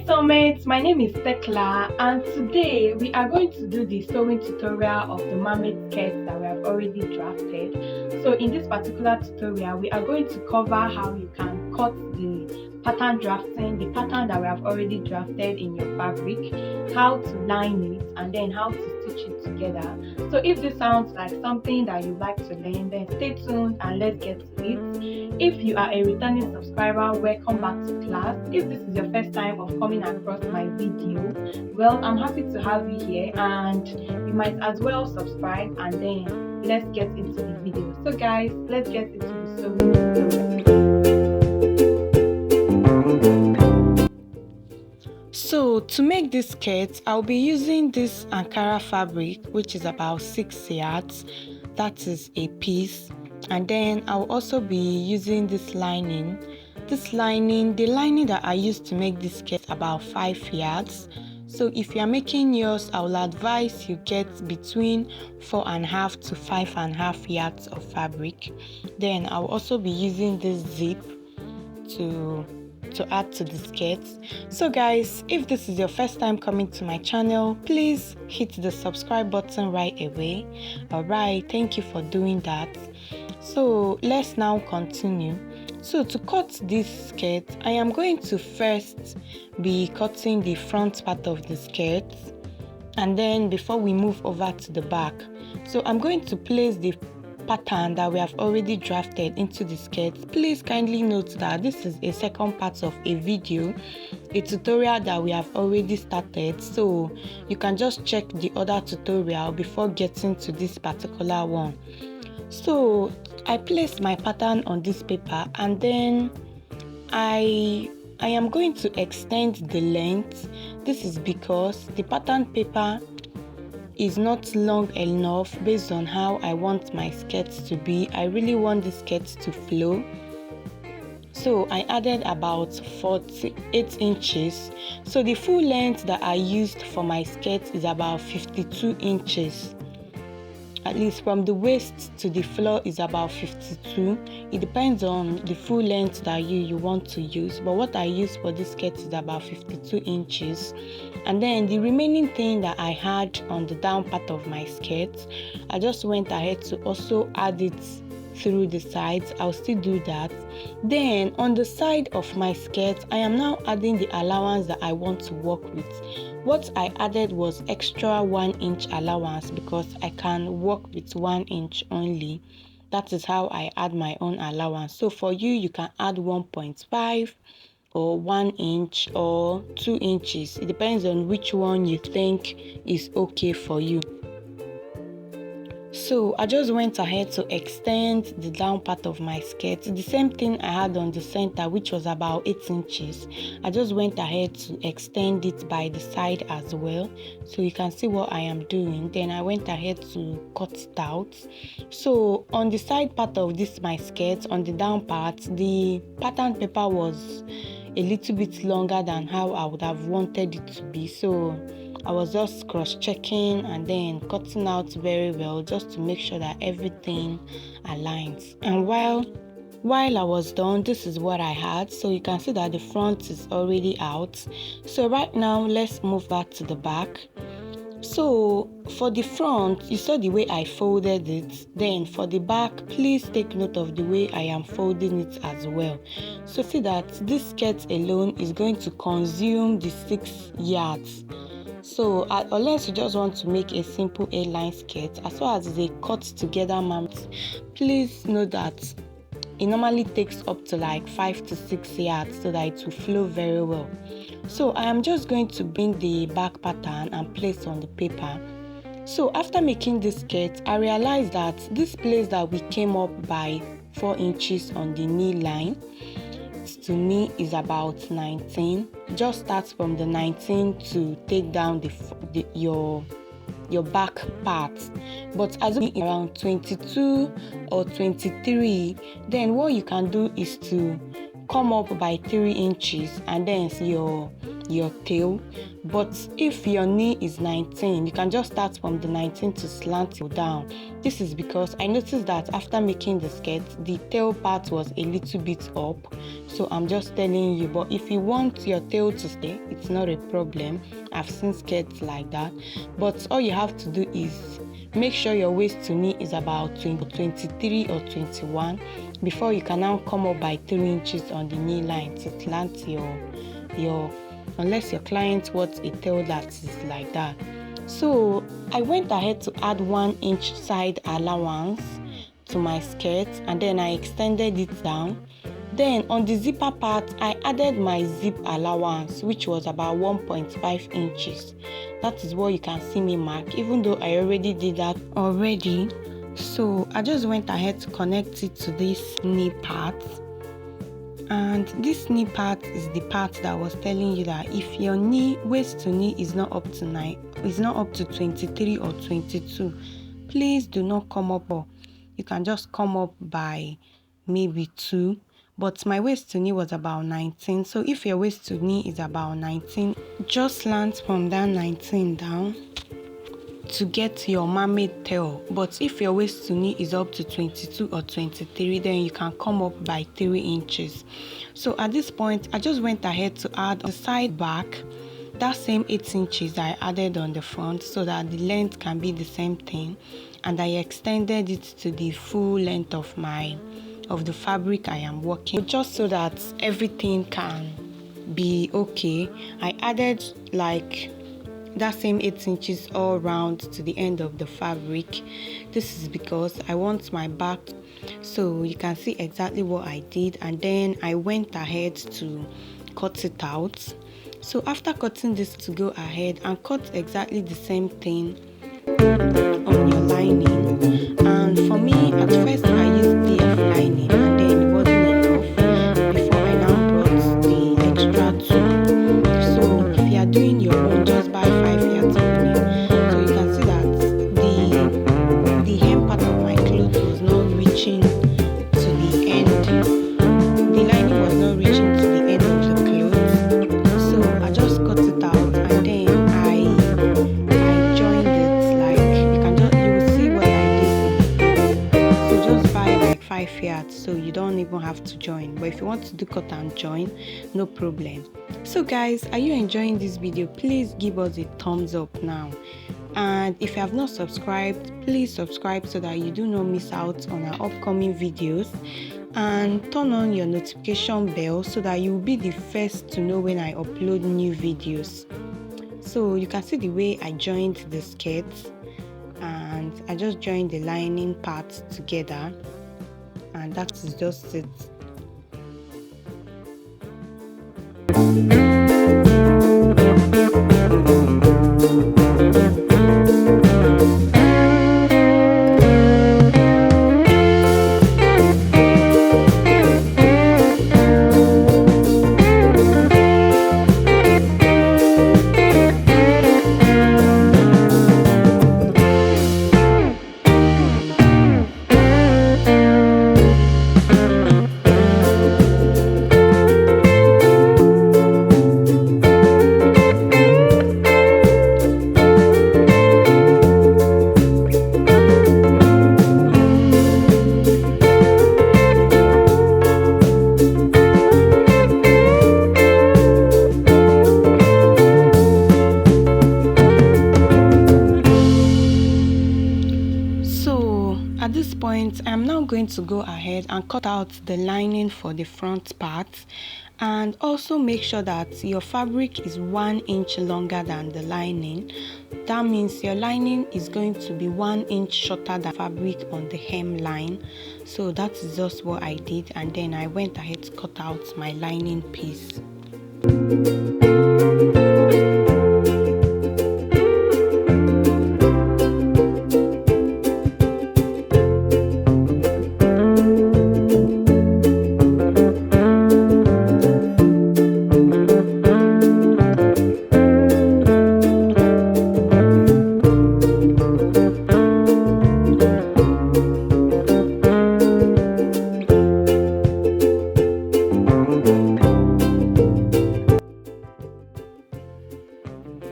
Hi soulmates, my name is Tekla and today we are going to do the sewing tutorial of the mermaid skirt that we have already drafted. So in this particular tutorial, we are going to cover how you can cut the pattern drafting, the pattern that we have already drafted in your fabric, how to line it, and then how to stitch it together. So if this sounds like something that you like to learn, then stay tuned and let's get to it. If you are a returning subscriber, welcome back to class. If this is your first time of coming across my video, well, I'm happy to have you here and you might as well subscribe, and then let's get into the video. So guys, let's get into the sewing tutorial. So to make this skirt, I'll be using this Ankara fabric, which is about 6 yards. That is a piece. And then I'll also be using this lining. The lining that I used to make this skirt about 5 yards. So if you are making yours, I will advise you get between 4.5 to 5.5 yards of fabric. Then I'll also be using this zip to add to the skirt. So guys, if this is your first time coming to my channel, please hit the subscribe button right away. Alright, thank you for doing that. So let's now continue. So to cut this skirt, I am going to first be cutting the front part of the skirt, and then before we move over to the back, so I'm going to place the pattern that we have already drafted into the skirt. Please kindly note that this is a second part of a video, a tutorial that we have already started, so you can just check the other tutorial before getting to this particular one. So I placed my pattern on this paper, and then I am going to extend the length. This is because the pattern paper is not long enough based on how I want my skirt to be. I really want the skirt to flow. So I added about 48 inches. So the full length that I used for my skirt is about 52 inches. At least from the waist to the floor is about 52. It depends on the full length that you want to use, but what I use for this skirt is about 52 inches. And then the remaining thing that I had on the down part of my skirt, I just went ahead to also add it through the sides. I'll still do that. Then on the side of my skirt, I am now adding the allowance that I want to work with. What I added was extra 1 inch allowance because I can work with 1 inch only. That is how I add my own allowance. So for you, you can add 1.5 or 1 inch or 2 inches. It depends on which one you think is okay for you. So I just went ahead to extend the down part of my skirt. The same thing I had on the center, which was about 8 inches. I just went ahead to extend it by the side as well, so you can see what I am doing. Then I went ahead to cut it out. So on the side part of this my skirt, on the down part, the pattern paper was a little bit longer than how I would have wanted it to be. So I was just cross-checking and then cutting out very well just to make sure that everything aligns. And while I was done, this is what I had. So you can see that the front is already out. So right now, let's move back to the back. So for the front, you saw the way I folded it. Then for the back, please take note of the way I am folding it as well. So see that this skirt alone is going to consume the 6 yards. So unless you just want to make a simple A-line skirt, as well as a cut together mount, please know that it normally takes up to like 5 to 6 yards so that it will flow very well. So I am just going to bring the back pattern and place on the paper. So after making this skirt, I realized that this place that we came up by 4 inches on the knee line, to me is about 19. Just start from the 19 to take down your back part. But as you around 22 or 23, then what you can do is to come up by 3 inches, and then your your tail. But if your knee is 19, you can just start from the 19 to slant it down. This is because I noticed that after making the skirt, the tail part was a little bit up. So I'm just telling you, but if you want your tail to stay, it's not a problem. I've seen skirts like that. But all you have to do is make sure your waist to knee is about 23 or 21 before you can now come up by 3 inches on the knee line to slant your unless your client wants a tail that is like that. So I went ahead to add 1 inch side allowance to my skirt, and then I extended it down. Then on the zipper part, I added my zip allowance, which was about 1.5 inches. That is what you can see me mark, even though I already did that already. So I just went ahead to connect it to this knee part. And this knee part is the part that was telling you that if your knee, waist to knee is not up to 23 or 22, please do not come up, or you can just come up by maybe 2. But my waist to knee was about 19. So if your waist to knee is about 19, just slant from that 19 down to get your mermaid tail. But if your waist to knee is up to 22 or 23, then you can come up by 3 inches. So at this point, I just went ahead to add on the side back that same 8 inches I added on the front, so that the length can be the same thing, and I extended it to the full length of the fabric I am working, just so that everything can be okay. I added like that same 8 inches all round to the end of the fabric. This is because I want my back, so you can see exactly what I did. And then I went ahead to cut it out. So after cutting this, to go ahead and cut exactly the same thing on your lining. And for me, at first I used DF lining, and then it wasn't enough before I now brought the extra 2. So if you are doing your own, just buy 5 yards only. So you can see that the hem part of my cloth was not reaching to the end. The lining was not reaching to the end of the cloth. So I just cut it out, and then I joined it. Like you will see what I did. So just buy like 5 yards, so you don't even have to join. But if you want to do cut and join, no problem. So guys, are you enjoying this video? Please give us a thumbs up now. And if you have not subscribed, please subscribe so that you do not miss out on our upcoming videos. And turn on your notification bell so that you will be the first to know when I upload new videos. So you can see the way I joined the skirts, and I just joined the lining part together, and that is just it. At this point, I'm now going to go ahead and cut out the lining for the front part, and also make sure that your fabric is 1 inch longer than the lining. That means your lining is going to be 1 inch shorter than fabric on the hemline. So that is just what I did, and then I went ahead to cut out my lining piece.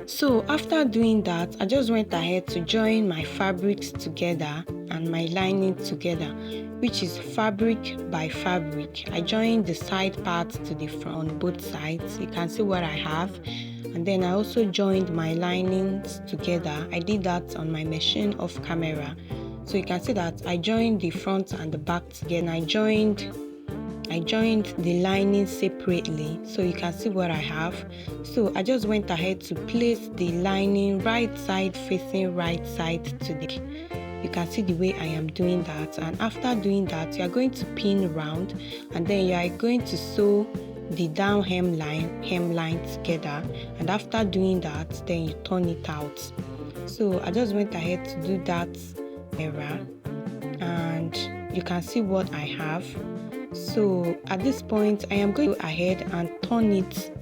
So after doing that, I just went ahead to join my fabrics together and my lining together, which is fabric by fabric. I joined the side parts to the front on both sides. You can see what I have. And then I also joined my linings together. I did that on my machine off camera. So you can see that I joined the front and the back together. I joined the lining separately, so you can see what I have. So I just went ahead to place the lining right side facing right side to the, you can see the way I am doing that. And after doing that, you are going to pin around, and then you are going to sew the down hemline together. And after doing that, then you turn it out. So I just went ahead to do that era, and you can see what I have. So at this point, I am going to go ahead and turn it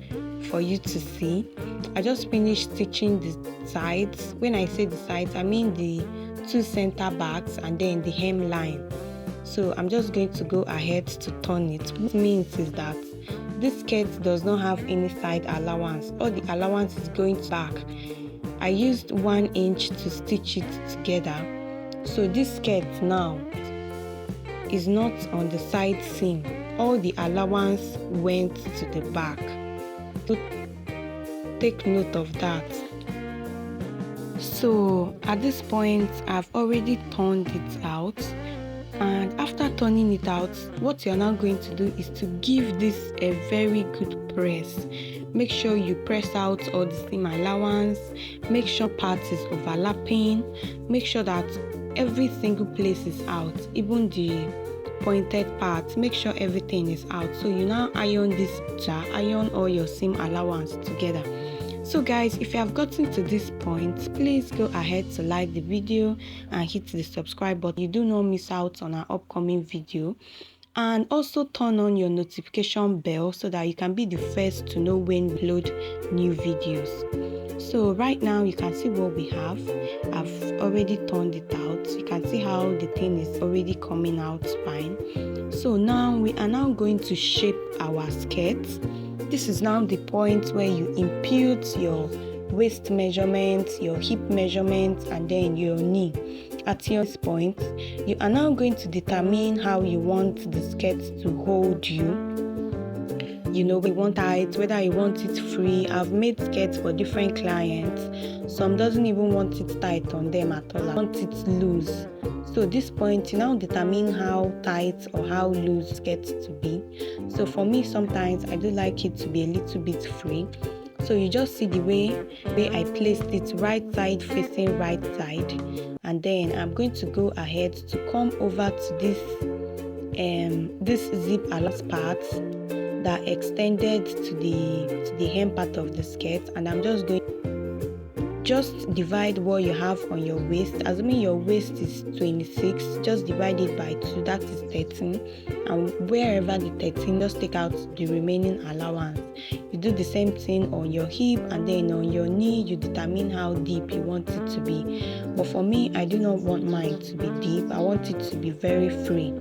for you to see. I just finished stitching the sides. When I say the sides, I mean the two center backs and then the hemline. So I'm just going to go ahead to turn it. What it means is that this skirt does not have any side allowance. All the allowance is going back. I used 1 inch to stitch it together. So this skirt now is not on the side seam. All the allowance went to the back. So take note of that. So at this point, I've already turned it out, and after turning it out, what you're now going to do is to give this a very good press. Make sure you press out all the seam allowance. Make sure part is overlapping. Make sure that every single place is out, even the pointed part. Make sure everything is out. So you now iron iron all your seam allowance together. So guys, if you have gotten to this point, please go ahead to like the video and hit the subscribe button. You do not miss out on our upcoming video. And also turn on your notification bell so that you can be the first to know when we upload new videos. So right now you can see what we have. I've already turned it out. You can see how the thing is already coming out fine. So now we are now going to shape our skirt. This is now the point where you impute your waist measurement, your hip measurement, and then your knee. At this point, you are now going to determine how you want the skirt to hold you. You know, we want tight, whether you want it free. I've made skirts for different clients. Some doesn't even want it tight on them at all. I want it loose. So at this point, you now determine how tight or how loose skirts to be. So for me, sometimes I do like it to be a little bit free. So you just see the way I placed it, right side facing right side, and then I'm going to go ahead to come over to this zip allowance part that extended to the hem part of the skirt, and I'm just going just divide what you have on your waist. Assuming your waist is 26, just divide it by 2, that is 13, and wherever the 13, just take out the remaining allowance. You do the same thing on your hip, and then on your knee you determine how deep you want it to be. But for me, I do not want mine to be deep. I want it to be very free.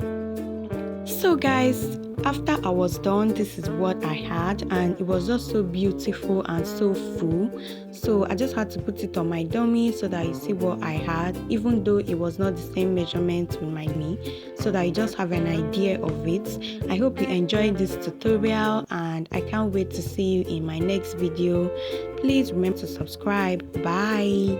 So guys, after I was done, this is what I had, and it was just so beautiful and so full. So I just had to put it on my dummy so that you see what I had, even though it was not the same measurement with my knee, so that you just have an idea of it. I hope you enjoyed this tutorial, and I can't wait to see you in my next video. Please remember to subscribe. Bye.